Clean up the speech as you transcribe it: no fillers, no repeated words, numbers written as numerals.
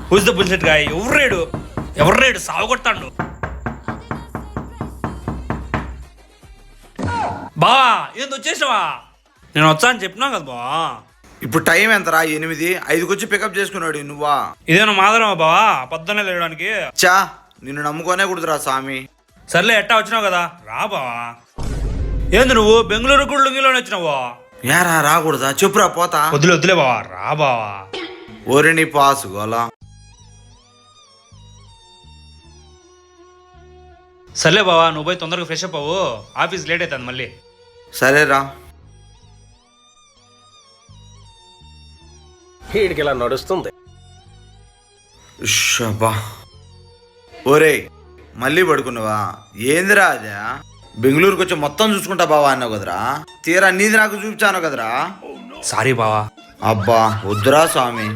Who's the bullseye guy? ఎవర్రేడు సాగు కొడతాడు. బావా ఏంది వచ్చేసావా? నేను వచ్చా అని చెప్పినా కదా బావా. ఇప్పుడు టైం ఎంతరా? 8. 5కి వచ్చి పికప్ చేసుకున్నాడు నువ్వా? ఇదేనా మాదరమా బావా పొద్దున్నే లేవడానికి? చా నిన్ను నమ్ముకోనే కుడుతురా స్వామి. సర్లే ఎట్టా వచ్చినావు కదా రా బావా. ఏంది నువ్వు బెంగళూరు కూడా లుంగిలోనే వచ్చినావు? యారా రాకూడదా? చెప్పురా పోతా. వద్దులే బావా రా బావా. ఓరి నీ పాసు గోలా. సర్లే బావా నువ్వు పోయి తొందరగా ఫ్రెష్ అప్ అవ్వు, ఆఫీస్ లేట్ అవుతుంది మళ్ళీ. సరేరా. వీడికి ఇలా నడుస్తుంది. షబ్బా. ఓరే మళ్ళీ పడుకున్నావా? ఏందిరా అదే? బెంగళూరుకి వచ్చి మొత్తం చూసుకుంటా బావా అన్నావు కదరా. తీరా నీది నాకు చూపించాను కదరా. సారీ బావా. అబ్బా వద్దురా స్వామి.